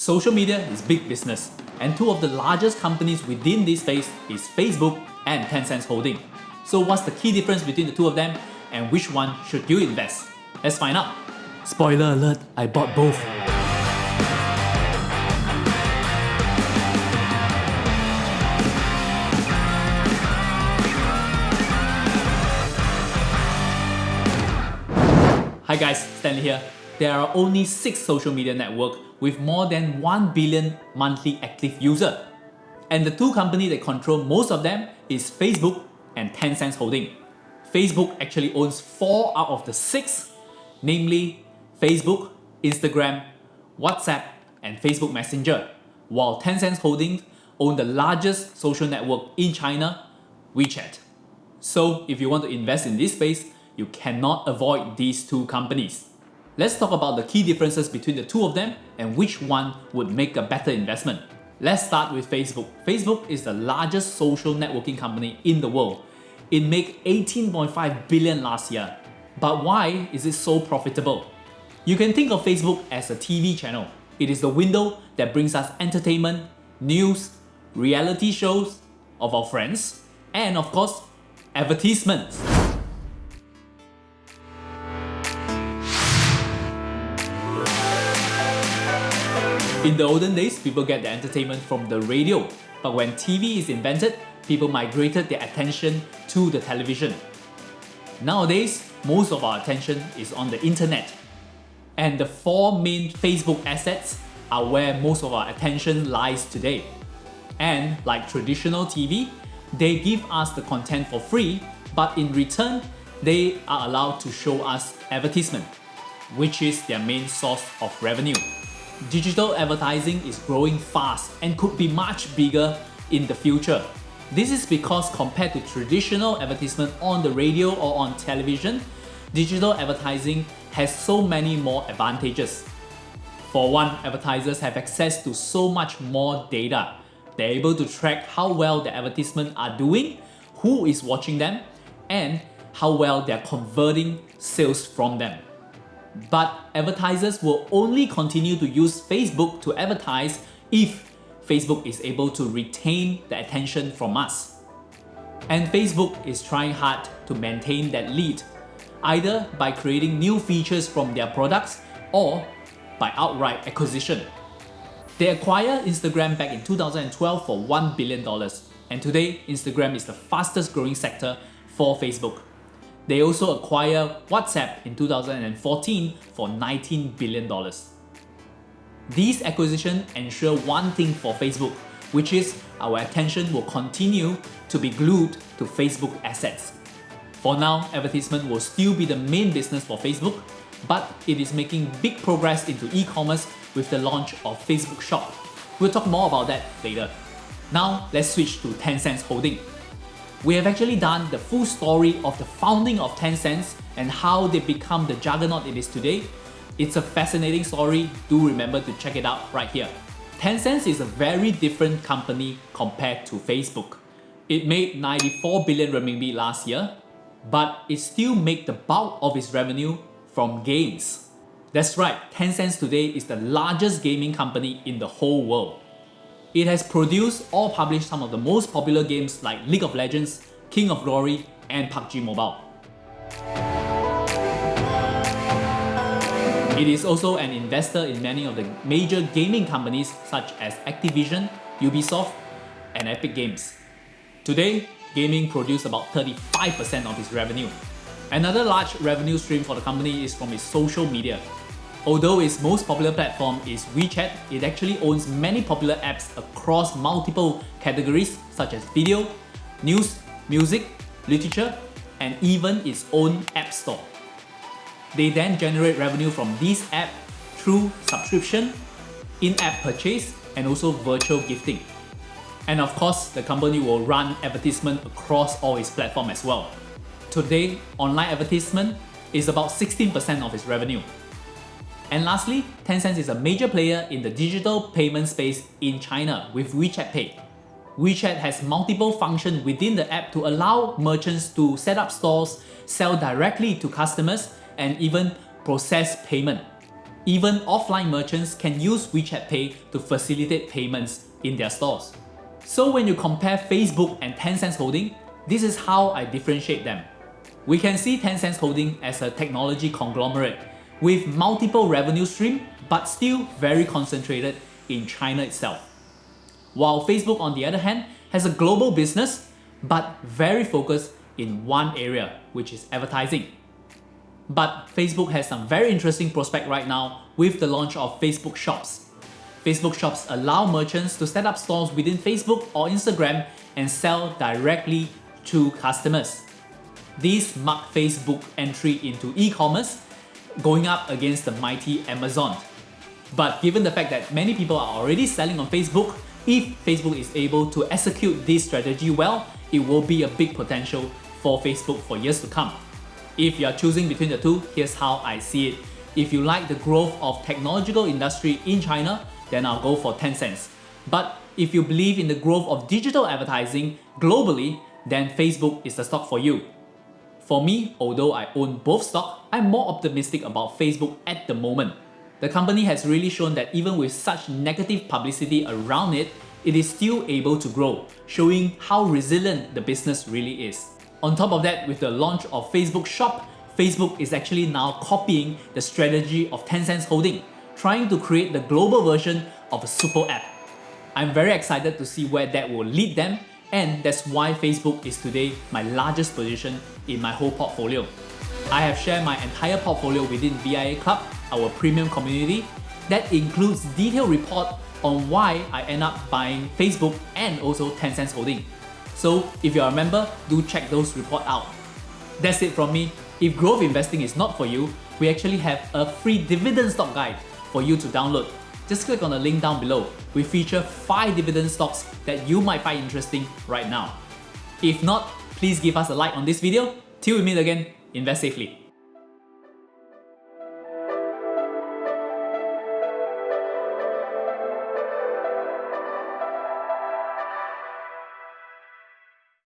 Social media is big business, and two of the largest companies within this space is Facebook and Tencent Holding. So what's the key difference between the two of them, and which one should you invest? Let's find out. Spoiler alert, I bought both. Hi guys, Stanley here. There are only 6 social media networks with more than 1 billion monthly active users. And the two companies that control most of them is Facebook and Tencent Holding. Facebook actually owns 4 out of the 6, namely Facebook, Instagram, WhatsApp, and Facebook Messenger, while Tencent Holding owns the largest social network in China, WeChat. So if you want to invest in this space, you cannot avoid these two companies. Let's talk about the key differences between the two of them and which one would make a better investment. Let's start with Facebook. Facebook is the largest social networking company in the world. It made 18.5 billion last year. But why is it so profitable? You can think of Facebook as a TV channel. It is the window that brings us entertainment, news, reality shows of our friends, and of course, advertisements. In the olden days, people get their entertainment from the radio, but when TV is invented, people migrated their attention to the television. Nowadays, most of our attention is on the internet, and the 4 main Facebook assets are where most of our attention lies today. And like traditional TV, they give us the content for free, but in return, they are allowed to show us advertisement, which is their main source of revenue. Digital advertising is growing fast and could be much bigger in the future. This is because compared to traditional advertisement on the radio or on television, digital advertising has so many more advantages. For one, advertisers have access to so much more data. They're able to track how well their advertisements are doing, who is watching them, and how well they're converting sales from them. But advertisers will only continue to use Facebook to advertise if Facebook is able to retain the attention from us. And Facebook is trying hard to maintain that lead, either by creating new features from their products or by outright acquisition. They acquired Instagram back in 2012 for $1 billion, and today Instagram is the fastest growing sector for Facebook. They also acquired WhatsApp in 2014 for $19 billion. These acquisitions ensure one thing for Facebook, which is our attention will continue to be glued to Facebook assets. For now, advertisement will still be the main business for Facebook, but it is making big progress into e-commerce with the launch of Facebook Shop. We'll talk more about that later. Now, let's switch to Tencent Holding. We have actually done the full story of the founding of Tencent and how they become the juggernaut it is today. It's a fascinating story, do remember to check it out right here. Tencent is a very different company compared to Facebook. It made 94 billion renminbi last year, but it still makes the bulk of its revenue from games. That's right, Tencent today is the largest gaming company in the whole world. It has produced or published some of the most popular games like League of Legends, King of Glory, and PUBG Mobile. It is also an investor in many of the major gaming companies such as Activision, Ubisoft, and Epic Games. Today, gaming produces about 35% of its revenue. Another large revenue stream for the company is from its social media. Although its most popular platform is WeChat, it actually owns many popular apps across multiple categories such as video, news, music, literature, and even its own app store. They then generate revenue from these apps through subscription, in-app purchase, and also virtual gifting. And of course, the company will run advertisement across all its platforms as well. Today, online advertisement is about 16% of its revenue. And lastly, Tencent is a major player in the digital payment space in China with WeChat Pay. WeChat has multiple functions within the app to allow merchants to set up stores, sell directly to customers, and even process payment. Even offline merchants can use WeChat Pay to facilitate payments in their stores. So when you compare Facebook and Tencent's holding, this is how I differentiate them. We can see Tencent's holding as a technology conglomerate with multiple revenue streams but still very concentrated in China itself. While Facebook, on the other hand, has a global business but very focused in one area, which is advertising. But Facebook has some very interesting prospect right now with the launch of Facebook Shops. Facebook Shops allow merchants to set up stores within Facebook or Instagram and sell directly to customers. These mark Facebook entry into e-commerce, going up against the mighty Amazon. But given the fact that many people are already selling on Facebook, if Facebook is able to execute this strategy well, it will be a big potential for Facebook for years to come. If you are choosing between the two, here's how I see it. If you like the growth of technological industry in China, then I'll go for Tencent. But if you believe in the growth of digital advertising globally, then Facebook is the stock for you. For me, although I own both stocks, I'm more optimistic about Facebook at the moment. The company has really shown that even with such negative publicity around it, it is still able to grow, showing how resilient the business really is. On top of that, with the launch of Facebook Shop, Facebook is actually now copying the strategy of Tencent's holding, trying to create the global version of a super app. I'm very excited to see where that will lead them, and that's why Facebook is today my largest position in my whole portfolio. I have shared my entire portfolio within VIA Club, our premium community, that includes detailed report on why I end up buying Facebook and also Tencent's holding. So if you're a member, do check those reports out. That's it from me. If growth investing is not for you, we actually have a free dividend stock guide for you to download. Just click on the link down below. We feature 5 dividend stocks that you might find interesting right now. If not, please give us a like on this video. Till we meet again, invest safely.